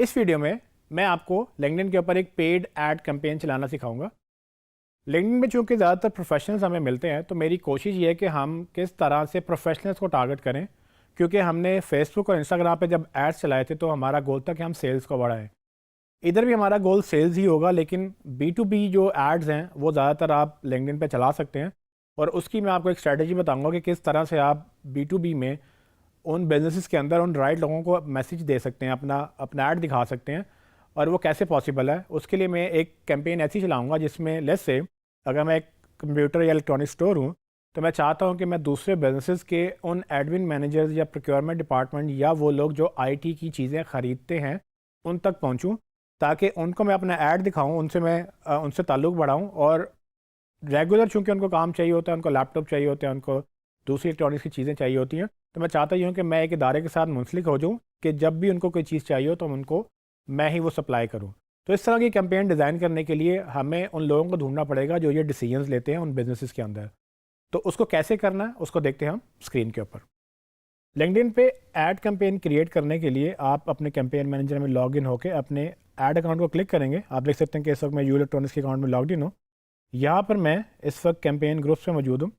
इस वीडियो में मैं आपको लिंक्डइन के ऊपर एक पेड ऐड कैंपेन चलाना सिखाऊंगा। लिंक्डइन में चूंकि ज़्यादातर प्रोफेशनल्स हमें मिलते हैं, तो मेरी कोशिश ये है कि हम किस तरह से प्रोफेशनल्स को टारगेट करें, क्योंकि हमने फेसबुक और इंस्टाग्राम पे जब एड्स चलाए थे तो हमारा गोल था कि हम सेल्स को बढ़ाएं। इधर भी हमारा गोल सेल्स ही होगा, लेकिन B2B जो एड्स हैं वो ज़्यादातर आप लिंक्डइन पे चला सकते हैं। और उसकी मैं आपको एक स्ट्रेटजी बताऊंगा कि किस तरह से आप B2B में उन बिजनेसेस के अंदर उन राइट लोगों को मैसेज दे सकते हैं, अपना अपना ऐड दिखा सकते हैं, और वो कैसे पॉसिबल है। उसके लिए मैं एक कैंपेन ऐसी चलाऊंगा जिसमें लेट्स से अगर मैं एक कंप्यूटर या इलेक्ट्रॉनिक स्टोर हूँ, तो मैं चाहता हूँ कि मैं दूसरे बिजनेसेस के उन एडमिन मैनेजर्स या प्रोक्योरमेंट डिपार्टमेंट या वो लोग जो आईटी की चीज़ें ख़रीदते हैं उन तक पहुँचूँ, ताकि उनको मैं अपना ऐड दिखाऊँ, उनसे मैं उनसे ताल्लुक़ बढ़ाऊँ। और रेगुलर चूँकि उनको काम चाहिए होता है, उनको लैपटॉप चाहिए होते हैं, उनको दूसरी इलेक्ट्रॉनिक्स की चीज़ें चाहिए होती हैं, तो मैं चाहता ही हूँ कि मैं एक इदारे के साथ मुंसलिक हो जाऊँ कि जब भी उनको कोई चीज़ चाहिए हो तो उनको मैं ही वो सप्लाई करूँ। तो इस तरह की कैंपेन डिज़ाइन करने के लिए हमें उन लोगों को ढूंढना पड़ेगा जो ये डिसीजंस लेते हैं उन बिजनेसेस के अंदर। तो उसको कैसे करना है उसको देखते हैं हम स्क्रीन के ऊपर। लिंक्डइन पे ऐड कैंपेन क्रिएट करने के लिए आप अपने कैंपेन मैनेजर में लॉग इन होकर अपने ऐड अकाउंट को क्लिक करेंगे। आप देख सकते हैं कि इस वक्त मैं यू इलेक्ट्रॉनिक्स के अकाउंट में लॉग इन हूँ। यहाँ पर मैं इस वक्त कैंपेन ग्रुप्स में मौजूद हूँ।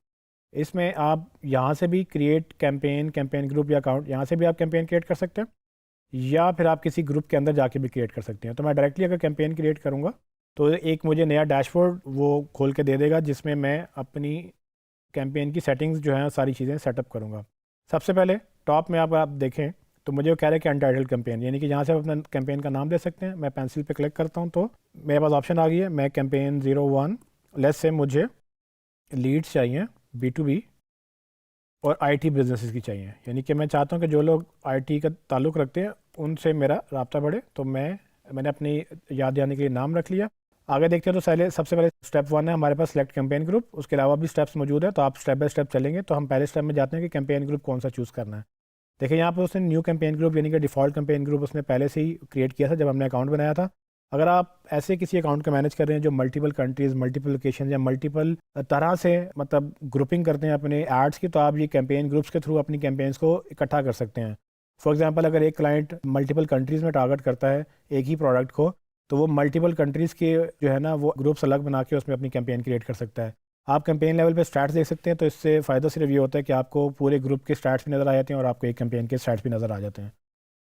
इसमें आप यहाँ से भी क्रिएट कैंपेन, कैंपेन ग्रुप या अकाउंट, यहाँ से भी आप कैंपेन क्रिएट कर सकते हैं, या फिर आप किसी ग्रुप के अंदर जाके भी क्रिएट कर सकते हैं। तो मैं डायरेक्टली अगर कैंपेन क्रिएट करूँगा तो एक मुझे नया डैशबोर्ड वो खोल के दे देगा, जिसमें मैं अपनी कैंपेन की सेटिंग्स जो हैं सारी चीज़ें सेटअप करूँगा। सबसे पहले टॉप में आप देखें तो मुझे वो कह रहा है कि अनटाइटल्ड कैंपेन, यानी कि यहाँ से आप अपना कैंपेन का नाम दे सकते हैं। मैं पेंसिल पे क्लिक करता हूँ तो मेरे पास ऑप्शन आ गई है। मैं कैंपेन 01 लेस से मुझे लीड्स चाहिए B2B और आईटी बिजनेसेस की चाहिए, यानी कि मैं चाहता हूँ कि जो लोग आईटी का ताल्लुक़ रखते हैं उनसे मेरा राब्ता बढ़े। तो मैंने अपनी याद जाने के लिए नाम रख लिया। आगे देखते हैं तो सबसे पहले स्टेप 1 है हमारे पास सिलेक्ट कैंपेन ग्रुप। उसके अलावा भी स्टेप्स मौजूद है, तो आप स्टेप बाय स्टेप चलेंगे। तो हम पहले स्टेप में जाते हैं कि कैंपेन ग्रुप कौन सा चूज़ करना है। देखिए यहाँ पर उसने न्यू कैंपेन ग्रुप यानी कि डिफ़ॉल्ट कैंपेन ग्रुप उसने पहले से ही क्रिएट किया था जब हमने अकाउंट बनाया था। अगर आप ऐसे किसी अकाउंट को मैनेज कर रहे हैं जो मल्टीपल कंट्रीज़, मल्टीपल लोकेशन या मल्टीपल तरह से मतलब ग्रुपिंग करते हैं अपने एड्स की, तो आप ये कैंपेन ग्रुप्स के थ्रू अपनी कैंपेन्स को इकट्ठा कर सकते हैं। फॉर एग्जांपल अगर एक क्लाइंट मल्टीपल कंट्रीज़ में टारगेट करता है एक ही प्रोडक्ट को, तो वो मल्टीपल कंट्रीज़ के जो है ना वो ग्रुप्स अलग बना के उसमें अपनी कैंपेन क्रिएट कर सकता है। आप कैंपेन लेवल पे स्टैट्स देख सकते हैं, तो इससे फ़ायदा सिर्फ ये होता है कि आपको पूरे ग्रुप के स्टैट्स भी नज़र आ जाते हैं और आपको एक कैंपेन के स्टैट्स भी नज़र आ जाते हैं।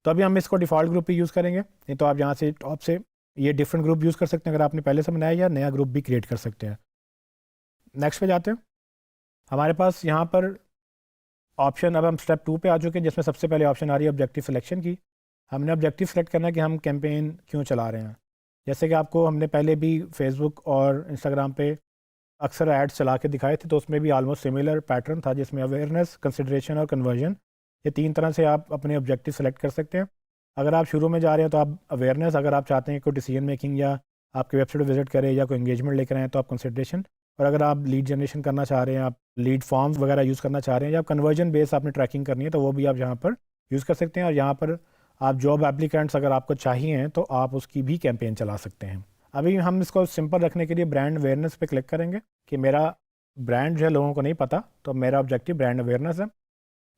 तो अभी हम इसको डिफ़ॉल्ट ग्रुप पे यूज़ करेंगे। नहीं तो आप यहाँ से टॉप से ये डिफरेंट ग्रुप यूज़ कर सकते हैं अगर आपने पहले से बनाया, या नया ग्रुप भी क्रिएट कर सकते हैं। नेक्स्ट पे जाते हैं। हमारे पास यहाँ पर ऑप्शन, अब हम स्टेप 2 पे आ चुके हैं जिसमें सबसे पहले ऑप्शन आ रही है ऑब्जेक्टिव सिलेक्शन की। हमने ऑब्जेक्टिव सेलेक्ट करना है कि हम कैंपेन क्यों चला रहे हैं। जैसे कि आपको हमने पहले भी फेसबुक और इंस्टाग्राम पे अक्सर एड्स चला के दिखाए थे, तो उसमें भी आलमोस्ट सिमिलर पैटर्न था जिसमें अवेयरनेस, कंसिडरेशन और कन्वर्जन, ये 3 तरह से आप अपने ऑब्जेक्टिव सेलेक्ट कर सकते हैं। अगर आप शुरू में जा रहे हैं तो आप अवेयरनेस, अगर आप चाहते हैं कोई डिसीजन मेकिंग या आपके वेबसाइट विजिट करें या कोई एंगेजमेंट लेकर आए तो आप कंसिडरेशन, और अगर आप लीड जनरेशन करना चाह रहे हैं, आप लीड फॉर्म्स वगैरह यूज़ करना चाह रहे हैं, या कन्वर्जन बेस आपने ट्रैकिंग करनी है, तो वो भी आप यहाँ पर यूज़ कर सकते हैं। और यहाँ पर आप जॉब एप्लीकेंट्स अगर आपको चाहिए हैं तो आप उसकी भी कैंपेन चला सकते हैं। अभी हम इसको सिंपल रखने के लिए ब्रांड अवेयरनेस पे क्लिक करेंगे कि मेरा ब्रांड जो है लोगों को नहीं पता, तो मेरा ऑब्जेक्टिव ब्रांड अवेयरनेस है।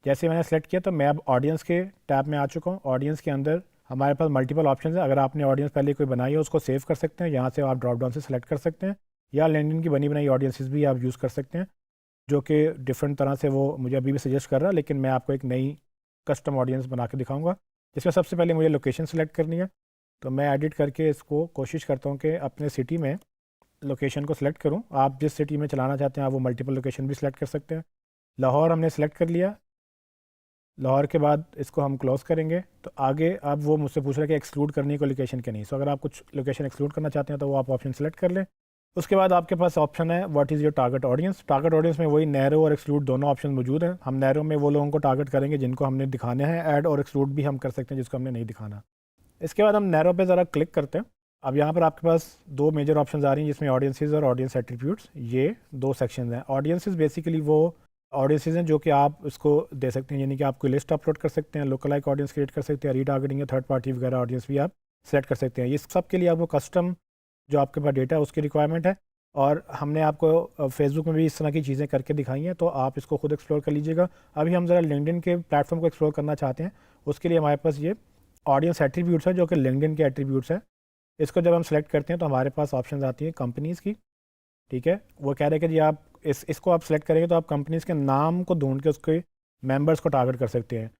जैसे मैंने सेलेक्ट किया तो मैं अब ऑडियंस के टैब में आ चुका हूँ। ऑडियंस के अंदर हमारे पास मल्टीपल ऑप्शन है। अगर आपने ऑडियंस पहले कोई बनाई है उसको सेव कर सकते हैं, यहाँ से आप ड्रॉप डाउन से सेलेक्ट कर सकते हैं, या लिंक्डइन की बनी बनाई ऑडियंसेस भी आप यूज़ कर सकते हैं, जो कि डिफरेंट तरह से वो मुझे अभी भी सजेस्ट कर रहा है। लेकिन मैं आपको एक नई कस्टम ऑडियंस बना के दिखाऊंगा जिसमें सबसे पहले मुझे लोकेशन सेलेक्ट करनी है। तो मैं एडिट करके इसको कोशिश करता हूँ कि अपने सिटी में लोकेशन को सिलेक्ट करूँ। आप जिस सिटी में चलाना चाहते हैं आप वो मल्टीपल लोकेशन भी सिलेक्ट कर सकते हैं। लाहौर हमने सेलेक्ट कर लिया। लाहौर के बाद इसको हम क्लोज़ करेंगे। तो आगे अब वो मुझसे पूछ रहा है कि एक्सक्लूड करनी है कोई लोकेशन के नहीं। सो अगर आप कुछ लोकेशन एक्सक्लूड करना चाहते हैं तो वो आप ऑप्शन सेलेक्ट कर लें। उसके बाद आपके पास ऑप्शन है what is your target audience. Target audience में वही नैरो और एक्सक्लूड दोनों ऑप्शन मौजूद हैं। हम नैरो में वो लोगों को टारगेट करेंगे जिनको हमने दिखाने हैं ऐड, और एक्सक्लूड भी हम कर सकते हैं जिसको हमने नहीं दिखाना। इसके बाद हम नैरो पे ज़रा क्लिक करते हैं। अब यहाँ पर आपके पास 2 मेजर ऑप्शंस आ रही हैं जिसमें ऑडियंसेस और ऑडियंस एट्रीब्यूट्स, ये 2 सेक्शंस हैं। ऑडियंसेस बेसिकली वो ऑडियंसेस हैं जो कि आप इसको दे सकते हैं, यानी कि आप कोई लिस्ट अपलोड कर सकते हैं, लोकल लाइक ऑडियंस क्रिएट कर सकते हैं, रीटारगेटिंग या थर्ड पार्टी वगैरह ऑडियंस भी आप सेलेक्ट कर सकते हैं। ये सब के लिए आपको कस्टम जो आपके पास डेटा है उसकी रिक्वायरमेंट है, और हमने आपको फेसबुक में भी इस तरह की चीज़ें करके दिखाई हैं, तो आप इसको खुद एक्सप्लोर कर लीजिएगा। अभी हम ज़रा लिंक्डइन के प्लेटफॉर्म को एक्सप्लोर करना चाहते हैं, उसके लिए हमारे पास ये ऑडियंस एट्रीब्यूट्स है जो कि लिंक्डइन के एट्रीब्यूट्स है। इसको जब हम सेलेक्ट करते हैं तो हमारे पास ऑप्शन आती है कंपनीज़ की, ठीक है। वो कह रहे हैं कि जी आप इसको आप सेलेक्ट करेंगे तो आप कंपनीज़ के नाम को ढूंढ के उसके मेंबर्स को टारगेट कर सकते हैं।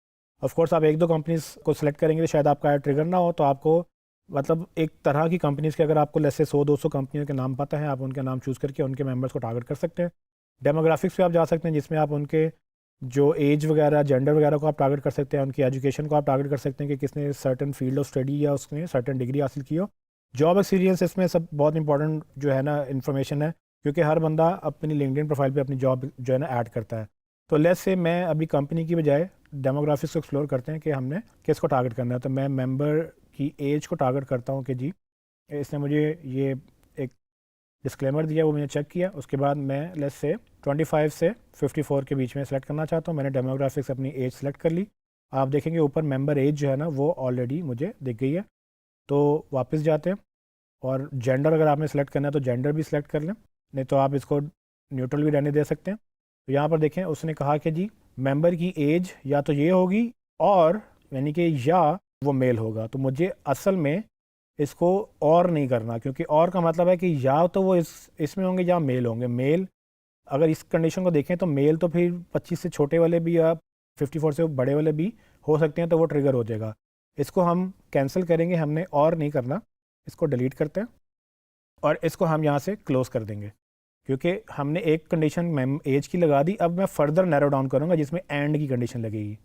ऑफ कोर्स आप एक दो कंपनीज़ को सिलेक्ट करेंगे तो शायद आपका ऐड ट्रिगर ना हो, तो आपको मतलब एक तरह की कंपनीज़ के अगर आपको जैसे 100-200 कंपनियों के नाम पता है, आप उनके नाम चूज़ करके उनके मेंबर्स को टारगेट कर सकते हैं। डेमोग्राफिक्स पे आप जा सकते हैं जिसमें आप उनके जो एज वगैरह, जेंडर वगैरह को आप टारगेट कर सकते हैं, उनकी एजुकेशन को आप टारगेट कर सकते हैं कि किसने सर्टन फील्ड ऑफ स्टडी या उसने सर्टन डिग्री हासिल की हो। जॉब एक्सपीरियंस इसमें सब बहुत इंपॉर्टेंट जो है ना इन्फॉर्मेशन है, क्योंकि हर बंदा अपनी लिंक्डइन प्रोफाइल पे अपनी जॉब जो है ना ऐड करता है। तो लेट्स से मैं अभी कंपनी की बजाय डेमोग्राफिक्स को एक्सप्लोर करते हैं कि हमने किसको टारगेट करना है। तो मैं मेंबर की एज को टारगेट करता हूँ कि जी इसने मुझे ये एक डिस्क्लेमर दिया, वो मैंने चेक किया। उसके बाद मैं लेट्स से 25 से 54 के बीच में सेलेक्ट करना चाहता हूँ। मैंने डेमोग्राफिक्स अपनी एज सेलेक्ट कर ली। आप देखेंगे ऊपर मेंबर एज जो है ना वो ऑलरेडी मुझे दिख गई है। तो वापस जाते हैं और जेंडर अगर आपने सेलेक्ट करना है तो जेंडर भी सिलेक्ट कर लें, नहीं तो आप इसको न्यूट्रल भी रहने दे सकते हैं। तो यहाँ पर देखें उसने कहा कि जी मेंबर की एज या तो ये होगी और यानी कि या वो मेल होगा। तो मुझे असल में इसको और नहीं करना, क्योंकि और का मतलब है कि या तो वो इसमें होंगे या मेल होंगे। मेल अगर इस कंडीशन को देखें तो मेल तो फिर 25 से छोटे वाले भी या 54 से बड़े वाले भी हो सकते हैं, तो वो ट्रिगर हो जाएगा। इसको हम कैंसिल करेंगे, हमने और नहीं करना, इसको डिलीट करते हैं और इसको हम यहाँ से क्लोज कर देंगे, क्योंकि हमने एक कंडीशन एज की लगा दी। अब मैं फर्दर नैरो डाउन करूँगा जिसमें एंड की कंडीशन लगेगी।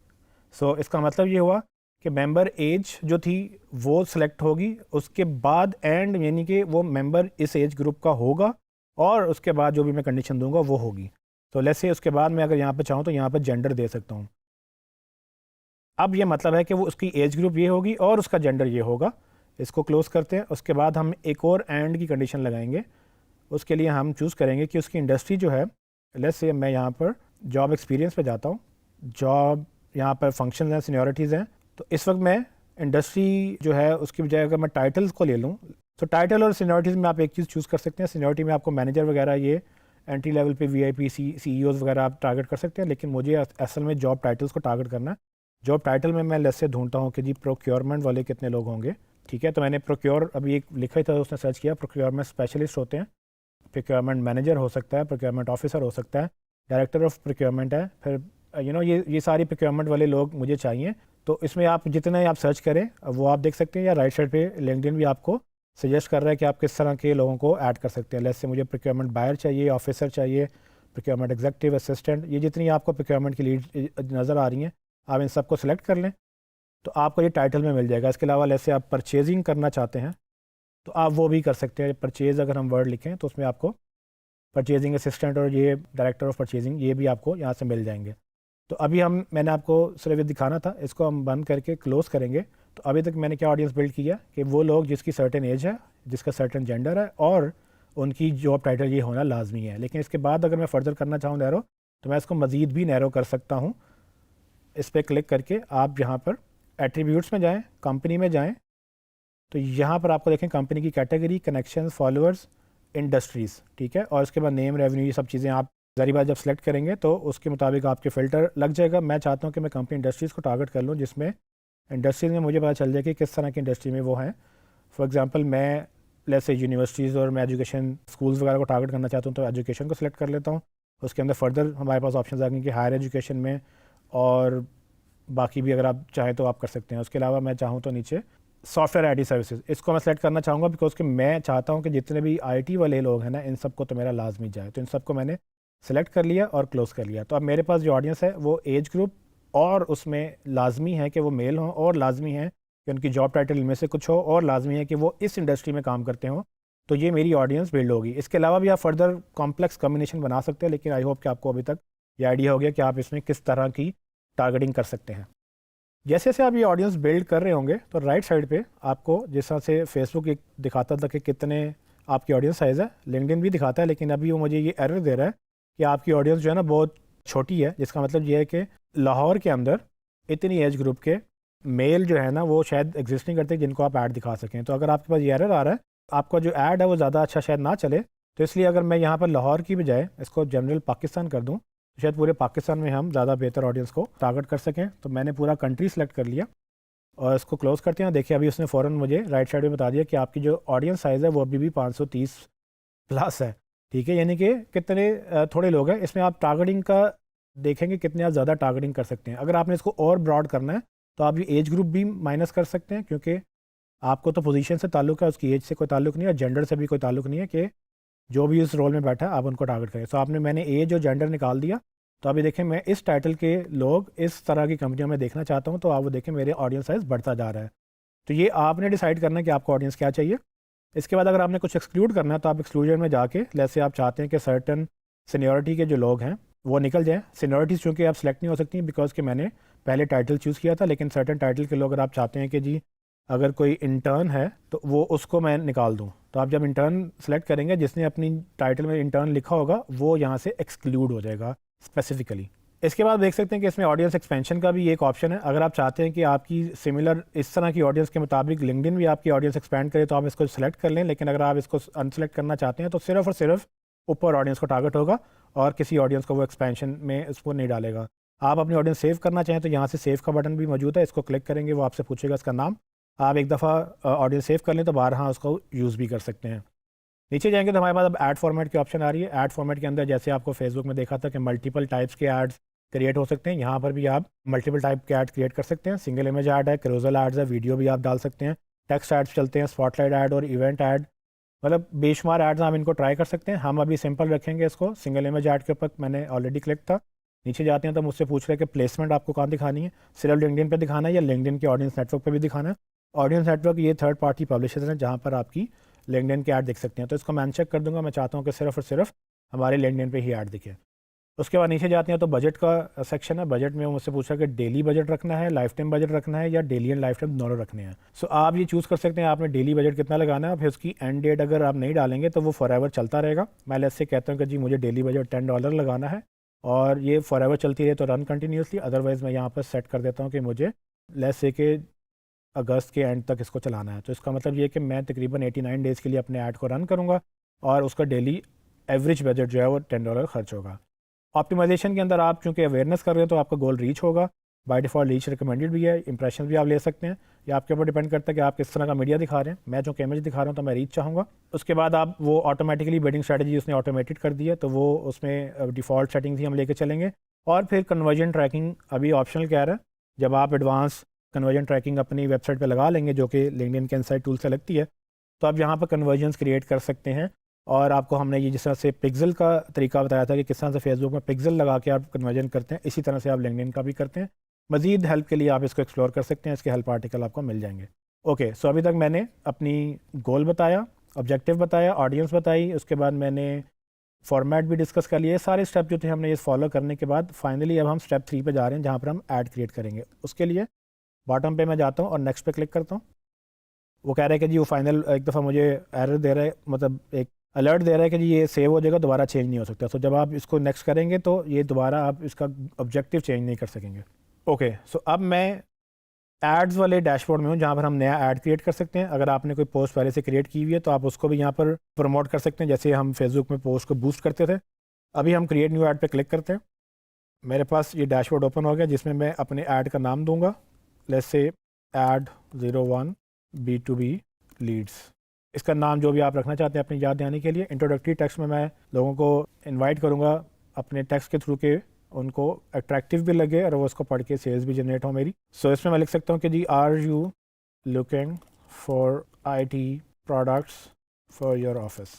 सो इसका मतलब ये हुआ कि मेंबर एज जो थी वो सिलेक्ट होगी, उसके बाद एंड यानी कि वो मेंबर इस एज ग्रुप का होगा और उसके बाद जो भी मैं कंडीशन दूंगा वो होगी। तो लेट्स से उसके बाद मैं अगर यहाँ पे चाहूँ तो यहाँ पे जेंडर दे सकता हूँ। अब ये मतलब है कि वो उसकी एज ग्रुप ये होगी और उसका जेंडर ये होगा। इसको क्लोज करते हैं। उसके बाद हम एक और एंड की कंडीशन लगाएंगे। उसके लिए हम चूज़ करेंगे कि उसकी इंडस्ट्री जो है, लेट्स से मैं यहाँ पर जॉब एक्सपीरियंस पे जाता हूँ। जॉब यहाँ पर फंक्शन हैं, सीनियरिटीज़ हैं। तो इस वक्त मैं इंडस्ट्री जो है उसकी बजाय अगर मैं टाइटल्स को ले लूँ तो टाइटल और सीनियरिटीज़ में आप एक चीज़ चूज़ कर सकते हैं। सीनियरिटी में आपको मैनेजर वगैरह, ये एंट्री लेवल पे VIP CEOs वगैरह आप टारगेट कर सकते हैं, लेकिन मुझे असल में जॉब टाइटल्स को टारगेट करना है। जॉब टाइटल में मैं लेट्स से ढूंढता हूँ कि जी प्रोक्योरमेंट वाले कितने लोग होंगे, ठीक है। तो मैंने प्रोक्योर अभी एक लिखा ही था, उसने सर्च किया, प्रोक्योरमेंट स्पेशलिस्ट होते हैं, प्रोक्योरमेंट मैनेजर हो सकता है, प्रोक्योरमेंट ऑफिसर हो सकता है, डायरेक्टर ऑफ प्रोक्योरमेंट है, फिर ये सारी प्रोक्योरमेंट वाले लोग मुझे चाहिए। तो इसमें आप जितने आप सर्च करें वो आप देख सकते हैं, या राइट साइड पे लिंक्डइन भी आपको सजेस्ट कर रहा है कि आप किस तरह के लोगों को ऐड कर सकते हैं। लेट्स से मुझे प्रोक्योरमेंट बायर चाहिए, ऑफिसर चाहिए, प्रोक्योरमेंट एग्जीक्यूटिव असिस्टेंट, ये जितनी आपको प्रोक्योरमेंट की लीड नज़र आ रही हैं आप इन सबको सेलेक्ट कर लें तो आपको ये टाइटल में मिल जाएगा। इसके अलावा जैसे आप परचेजिंग करना चाहते हैं तो आप वो भी कर सकते हैं। परचेज़ अगर हम वर्ड लिखें तो उसमें आपको परचेजिंग असिस्टेंट और ये डायरेक्टर ऑफ परचेजिंग ये भी आपको यहाँ से मिल जाएंगे। तो अभी मैंने आपको सिर्फ ये दिखाना था, इसको हम बंद करके क्लोज़ करेंगे। तो अभी तक मैंने क्या ऑडियंस बिल्ड किया कि वो लोग जिसकी सर्टेन एज है, जिसका सर्टेन जेंडर है और उनकी जॉब टाइटल ये होना लाजमी है। लेकिन इसके बाद अगर मैं फ़र्दर करना चाहूँ नैरो, तो मैं इसको मज़ीद भी नैरो कर सकता हूँ। इस पर क्लिक करके आप यहाँ पर एट्रीब्यूट्स में जाएँ, कंपनी में जाएँ, तो यहाँ पर आपको देखें कंपनी की कैटेगरी, कनेक्शन, फॉलोअर्स, इंडस्ट्रीज़, ठीक है। और उसके बाद नेम, रेवेन्यू, ये सब चीज़ें आप ज़ाहिर बात जब सेलेक्ट करेंगे तो उसके मुताबिक आपके फ़िल्टर लग जाएगा। मैं चाहता हूँ कि मैं कंपनी इंडस्ट्रीज़ को टारगेट कर लूँ जिसमें इंडस्ट्रीज़ में मुझे पता चल जाए कि किस तरह की इंडस्ट्री में वो हैं। फॉर एग्जांपल मैं लेट्स से यूनिवर्सिटीज़ और मैं एजुकेशन स्कूल्स वगैरह को टारगेट करना चाहता हूँ तो एजुकेशन को सिलेक्ट कर लेता हूँ। उसके अंदर फर्दर हमारे पास ऑप्शन आ गए कि हायर एजुकेशन में, और बाकी भी अगर आप चाहें तो आप कर सकते हैं। उसके अलावा मैं चाहूँ तो नीचे सॉफ्टवेयर IT सर्विसेज, इसको मैं सेलेक्ट करना चाहूँगा बिकॉज कि मैं चाहता हूँ कि जितने भी IT वाले लोग हैं ना, इन सबको तो मेरा लाजमी जाए। तो इन सबको मैंने सेलेक्ट कर लिया और क्लोज़ कर लिया। तो अब मेरे पास जो ऑडियंस है वो एज ग्रुप और उसमें लाजमी है कि वो मेल हों, और लाजमी है कि उनकी जॉब टाइटल इनमें से कुछ हो, और लाजमी है कि वो इस इंडस्ट्री में काम करते हों। तो ये मेरी ऑडियंस बिल्ड होगी। इसके अलावा भी आप फर्दर कॉम्प्लेक्स कॉम्बिनेशन बना सकते हैं, लेकिन आई होप कि आपको अभी तक ये आइडिया हो गया कि आप इसमें किस तरह की टारगेटिंग कर सकते हैं। जैसे जैसे आप ये ऑडियंस बिल्ड कर रहे होंगे तो राइट साइड पे आपको जिस तरह से फेसबुक एक दिखाता था कि कितने आपकी ऑडियंस साइज़ है, लिंक्डइन भी दिखाता है, लेकिन अभी वो मुझे ये एरर दे रहा है कि आपकी ऑडियंस जो है ना बहुत छोटी है। जिसका मतलब ये है कि लाहौर के अंदर इतनी एज ग्रुप के मेल जो है ना वो शायद एग्जिस्ट नहीं करते जिनको आप ऐड दिखा सकें। तो अगर आपके पास ये एरर आ रहा है, आपका जो ऐड है वो ज़्यादा अच्छा शायद ना चले, तो इसलिए अगर मैं यहाँ पर लाहौर की बजाय इसको जनरल पाकिस्तान कर दूँ तो शायद पूरे पाकिस्तान में हम ज़्यादा बेहतर ऑडियंस को टारगेट कर सकें। तो मैंने पूरा कंट्री सेलेक्ट कर लिया और इसको क्लोज़ करते हैं। देखिए अभी उसने फ़ौरन मुझे राइट साइड में बता दिया कि आपकी जो ऑडियंस साइज़ है वो अभी भी 530 प्लस है। ठीक है, यानी कि कितने थोड़े लोग हैं। इसमें आप टारगेटिंग का देखेंगे कितने आप ज़्यादा टारगेटिंग कर सकते हैं। अगर आपने इसको और ब्रॉड करना है तो आप ये एज ग्रुप भी माइनस कर सकते हैं, क्योंकि आपको तो पोजीशन से ताल्लुक है, उसकी एज से कोई ताल्लुक नहीं है, जेंडर से भी कोई ताल्लुक नहीं है कि जो भी इस रोल में बैठा है आप उनको टारगेट करें। सो आपने मैंने एज और जेंडर निकाल दिया। तो अभी देखें मैं इस टाइटल के लोग इस तरह की कंपनियों में देखना चाहता हूँ, तो आप वो देखें मेरे ऑडियंस साइज़ बढ़ता जा रहा है। तो ये आपने डिसाइड करना है कि आपको ऑडियंस क्या चाहिए। इसके बाद अगर आपने कुछ एक्सक्लूड करना है तो आप एक्सक्लूजन में जाके, जैसे आप चाहते हैं कि सर्टन सीनियरिटी के जो लोग हैं वो निकल जाएँ। सीनियरिटीज़ चूँकि आप सेलेक्ट नहीं हो सकती बिकॉज कि मैंने पहले टाइटल चूज़ किया था, लेकिन सर्टन टाइटल के लोग अगर आप चाहते हैं कि जी अगर कोई इंटर्न है तो वो उसको मैं निकाल दूँ, तो आप जब इंटर्न सेलेक्ट करेंगे जिसने अपनी टाइटल में इंटर्न लिखा होगा वो यहाँ से एक्सक्लूड हो जाएगा स्पेसिफिकली। इसके बाद देख सकते हैं कि इसमें ऑडियंस एक्सपेंशन का भी एक ऑप्शन है। अगर आप चाहते हैं कि आपकी सिमिलर इस तरह की ऑडियंस के मुताबिक लिंक्डइन भी आपकी ऑडियंस एक्सपेंड करे तो आप इसको सेलेक्ट कर लें, लेकिन अगर आप इसको अनसेलेक्ट करना चाहते हैं तो सिर्फ और सिर्फ ऊपर ऑडियंस को टारगेट होगा और किसी ऑडियंस को वो एक्सपेंशन में उसको नहीं डालेगा। आप अपनी ऑडियंस सेव करना चाहें तो यहाँ से सेव का बटन भी मौजूद है, इसको क्लिक करेंगे वो आपसे पूछेगा इसका नाम। आप एक दफ़ा ऑडियंस सेव कर लें तो बारहा उसको यूज़ भी कर सकते हैं। नीचे जाएंगे तो हमारे पास अब ऐड फॉर्मेट की ऑप्शन आ रही है। ऐड फॉर्मेट के अंदर जैसे आपको फेसबुक में देखा था कि मल्टीपल टाइप्स के एड्स क्रिएट हो सकते हैं, यहाँ पर भी आप मल्टीपल टाइप के ऐड क्रिएट कर सकते हैं। सिंगल इमेज ऐड है, क्रूजल एड्स है, वीडियो भी आप डाल सकते हैं, टेक्स्ट एड्स चलते हैं, स्पॉटलाइट ऐड और इवेंट ऐड, मतलब बेशुमार एड्स आप इनको ट्राई कर सकते हैं। हम अभी सिंपल रखेंगे इसको। सिंगल इमेज ऐड के ऊपर मैंने ऑलरेडी क्लिक था। नीचे जाते हैं तो मुझसे पूछ रहे हैं कि प्लेसमेंट आपको कहाँ दिखानी है, सिर्फ लिंक्डइन पे दिखाना है या लिंक्डइन के ऑडियंस नेटवर्क पे भी दिखाना है। ऑडियंस नेटवर्क ये थर्ड पार्टी पब्लिशर्स हैं जहाँ पर आपकी लिंक्डइन के ऐड दिख सकते हैं, तो इसको मैं अनचेक कर दूंगा। मैं चाहता हूँ कि सिर्फ और सिर्फ हमारे लिंक्डइन पे ही ऐड दिखे। उसके बाद नीचे जाते हैं तो बजट का सेक्शन है। बजट में वो मुझसे पूछा कि डेली बजट रखना है, लाइफ टाइम बजट रखना है या डेली एंड लाइफ टाइम दोनों रखने हैं। सो आप ये चूज़ कर सकते हैं आपने डेली बजट कितना लगाना है। फिर उसकी एंड डेट अगर आप नहीं डालेंगे तो वो फॉरएवर चलता रहेगा। मैं लेट्स से कहता हूँ कि जी मुझे डेली बजट $10 लगाना है और ये फॉरएवर चलती रहे तो रन कंटिन्यूसली। अदरवाइज़ मैं यहाँ पर सेट कर देता हूँ कि मुझे लेट्स से कि अगस्त के एंड तक इसको चलाना है। तो इसका मतलब ये कि मैं तकरीबन 89 डेज़ के लिए अपने ऐड को रन करूँगा और उसका डेली एवरेज बजट जो है वो $10 खर्च होगा। ऑप्टिमाइजेशन के अंदर आप चूँकि अवेयरनेस कर रहे हैं तो आपका गोल रीच होगा। बाय डिफ़ॉल्ट रीच रिकमेंडेड भी है, इंप्रेशन भी आप ले सकते हैं। ये आपके ऊपर डिपेंड करता है कि आप किस तरह का मीडिया दिखा रहे हैं। मैं चूँकि इमेज दिखा रहा हूँ तो मैं रीच चाहूँगा। उसके बाद आप वो ऑटोमेटिकली बिडिंग स्ट्रैटेजी उसने ऑटोमेटेड कर दी है, तो वो उसमें डिफ़ॉल्ट सेटिंग्स ही हम लेके चलेंगे। और फिर कन्वर्जन ट्रैकिंग अभी ऑप्शनल कह रहा है। जब आप एडवांस कन्वर्जन ट्रैकिंग अपनी वेबसाइट पे लगा लेंगे जो कि लिंक्डइन के इनसाइड टूल से लगती है, तो आप यहाँ पर कन्वर्जन्स क्रिएट कर सकते हैं। और आपको हमने ये जिस तरह से पिक्सल का तरीका बताया था कि किस तरह से फेसबुक में पिक्सल लगा के आप कन्वर्जन करते हैं, इसी तरह से आप लिंक्डइन का भी करते हैं। मज़ीद हेल्प के लिए आप इसको एक्सप्लोर कर सकते हैं, इसके हेल्प आर्टिकल आपको मिल जाएंगे। ओके, सो अभी तक मैंने अपनी गोल बताया, ऑब्जेक्टिव बताया, ऑडियंस बताई, उसके बाद मैंने फॉर्मेट भी डिस्कस कर लिए। सारे स्टेप जो थे हमने ये फॉलो करने के बाद फाइनली अब हम स्टेप 3 पे जा रहे हैं जहाँ पर हम ऐड क्रिएट करेंगे। उसके लिए बॉटम पे मैं जाता हूँ और नेक्स्ट पे क्लिक करता हूँ। वो कह रहा है कि जी वो फाइनल एक दफ़ा मुझे एरर दे रहा है, मतलब एक अलर्ट दे रहा है कि जी ये सेव हो जाएगा, दोबारा चेंज नहीं हो सकता। तो जब आप इसको नेक्स्ट करेंगे तो ये दोबारा आप इसका ऑब्जेक्टिव चेंज नहीं कर सकेंगे। ओके, सो अब मैं एड्स वाले डैशबोर्ड में हूँ जहाँ पर हम नया ऐड क्रिएट कर सकते हैं। अगर आपने कोई पोस्ट पहले से क्रिएट की हुई है तो आप उसको भी यहाँ पर प्रमोट कर सकते हैं, जैसे हम फेसबुक में पोस्ट को बूस्ट करते थे। अभी हम क्रिएट न्यू ऐड पर क्लिक करते हैं। मेरे पास ये डैशबोर्ड ओपन हो गया जिसमें मैं अपने ऐड का नाम दूंगा, let's say add 01 B2B Leeds. इसका नाम जो भी आप रखना चाहते हैं अपनी याद दिलाने के लिए। इंट्रोडक्टरी टेक्स्ट में मैं लोगों को इनवाइट करूंगा अपने टेक्स्ट के थ्रू के उनको अट्रैक्टिव भी लगे और वो उसको पढ़ के सेल्स भी जनरेट हो मेरी। सो इसमें मैं लिख सकता हूँ कि जी are you looking for IT products for your office.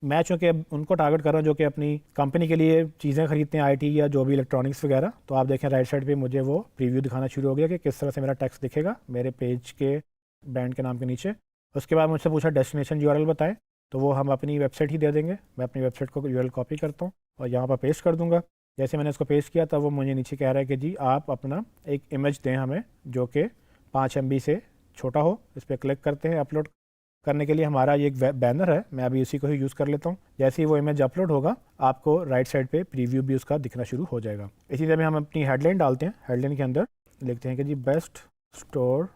मैं चूँकि उनको टारगेट कर रहा हूँ जो कि अपनी कंपनी के लिए चीज़ें खरीदते हैं IT या जो भी इलेक्ट्रॉनिक्स वगैरह। तो आप देखें राइट साइड पे मुझे वो प्रीव्यू दिखाना शुरू हो गया कि किस तरह से मेरा टेक्स्ट दिखेगा मेरे पेज के ब्रांड के नाम के नीचे। उसके बाद मुझसे पूछा डेस्टिनेशन URL बताएं, तो वो हम अपनी वेबसाइट ही दे देंगे। मैं अपनी वेबसाइट को URL कॉपी करता हूँ और यहाँ पर पेस्ट कर दूँगा। जैसे मैंने इसको पेस्ट किया तब वो मुझे नीचे कह रहा है कि जी आप अपना एक इमेज दें हमें जो कि 5 MB से छोटा हो। इस पर क्लिक करते हैं। अपलोड करने के लिए हमारा ये एक बैनर है, मैं अभी उसी को ही यूज़ कर लेता हूँ। जैसे ही वो इमेज अपलोड होगा आपको राइट साइड पे प्रीव्यू भी उसका दिखना शुरू हो जाएगा। इसी तरह हम अपनी हेडलाइन डालते हैं। हेडलाइन के अंदर लिखते हैं कि जी बेस्ट स्टोर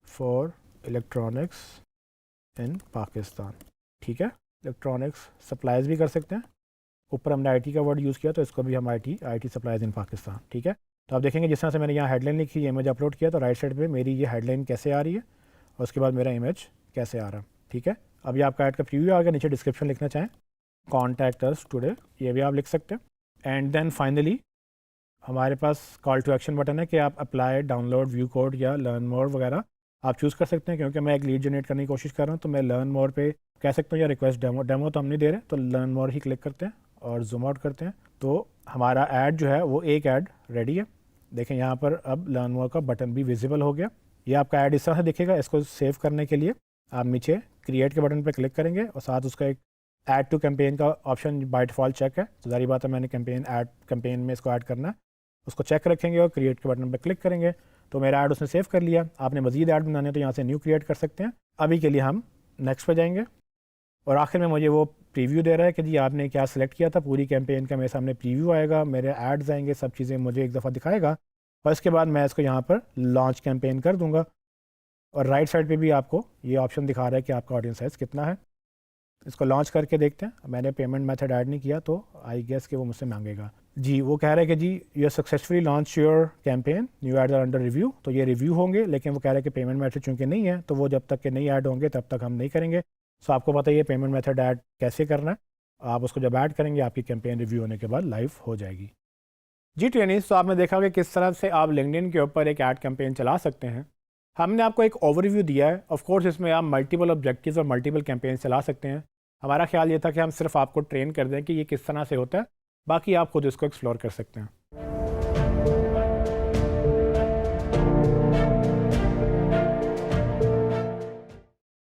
फॉर इलेक्ट्रॉनिक्स इन पाकिस्तान। ठीक है, इलेक्ट्रॉनिक्स सप्लाईज भी कर सकते हैं। ऊपर हमने IT का वर्ड यूज़ किया तो इसको भी हम IT सप्लाईज इन पाकिस्तान। ठीक है, तो आप देखेंगे जिस तरह से मैंने यहाँ हेडलाइन लिखी, ये इमेज अपलोड किया, तो राइट साइड पे मेरी ये हेडलाइन कैसे आ रही है और उसके बाद मेरा इमेज कैसे आ रहा है। ठीक है, अब ये आपका ऐड का प्रीव्यू आ गया। नीचे डिस्क्रिप्शन लिखना चाहें कॉन्टैक्ट अस टुडे, ये भी आप लिख सकते हैं। एंड देन फाइनली हमारे पास कॉल टू एक्शन बटन है कि आप अप्लाई, डाउनलोड, व्यू कोड या लर्न मोर वगैरह आप चूज़ कर सकते हैं। क्योंकि मैं एक लीड जनरेट करने की कोशिश कर रहा हूँ तो मैं लर्न मोर पे कह सकता हूँ या रिक्वेस्ट डेमो तो हम नहीं दे रहे, तो लर्न मोर ही क्लिक करते हैं और जूम आउट करते हैं। तो हमारा ऐड जो है वो एक ऐड रेडी है। देखें यहाँ पर अब लर्न मोर का बटन भी विजिबल हो गया। ये आपका ऐड इस तरह से दिखेगा। इसको सेव करने के लिए आप नीचे क्रिएट के बटन पर क्लिक करेंगे और साथ उसका एक ऐड टू कैंपेन का ऑप्शन बाय डिफ़ॉल्ट चेक है। तो जारी बात है मैंने कैंपेन में इसको ऐड करना है, उसको चेक रखेंगे और क्रिएट के बटन पर क्लिक करेंगे तो मेरा ऐड उसने सेव कर लिया। आपने मजीद ऐड बनाने हैं तो यहाँ से न्यू क्रिएट कर सकते हैं। अभी के लिए हम नेक्स्ट पे जाएंगे और आखिर में मुझे वो प्रीव्यू दे रहा है कि जी आपने क्या सिलेक्ट किया था। पूरी कैंपेन का मेरे सामने प्रीव्यू आएगा, मेरे एड्स आएंगे, सब चीज़ें मुझे एक दफ़ा दिखाएगा और इसके बाद मैं इसको यहाँ पर लॉन्च कैंपेन कर दूँगा। और राइट साइड पे भी आपको ये ऑप्शन दिखा रहा है कि आपका ऑडियंस साइज़ कितना है। इसको लॉन्च करके देखते हैं। मैंने पेमेंट मेथड ऐड नहीं किया तो आई गेस कि वो मुझसे मांगेगा। जी वो कह रहा है कि जी you successfully launch your campaign, new ads are under review. तो ये रिव्यू होंगे, लेकिन वो कह रहा है कि पेमेंट मेथड चूँकि नहीं है तो वो जब तक के नहीं ऐड होंगे तब तक हम नहीं करेंगे। सो आपको पता ही है पेमेंट मेथड ऐड कैसे करना है। आप उसको जब ऐड करेंगे आपकी कैंपेन रिव्यू होने के बाद लाइव हो जाएगी। जी ट्रेनिंग्स, तो आपने देखा कि किस तरह से आप लिंक्डइन के ऊपर एक ऐड कैंपेन चला सकते हैं। हमने आपको एक ओवरव्यू दिया है। ऑफ कोर्स इसमें आप मल्टीपल ऑब्जेक्टिव्स और मल्टीपल कैंपेन चला सकते हैं। हमारा ख्याल ये था कि हम सिर्फ आपको ट्रेन कर दें कि ये किस तरह से होता है, बाकी आप खुद इसको एक्सप्लोर कर सकते हैं।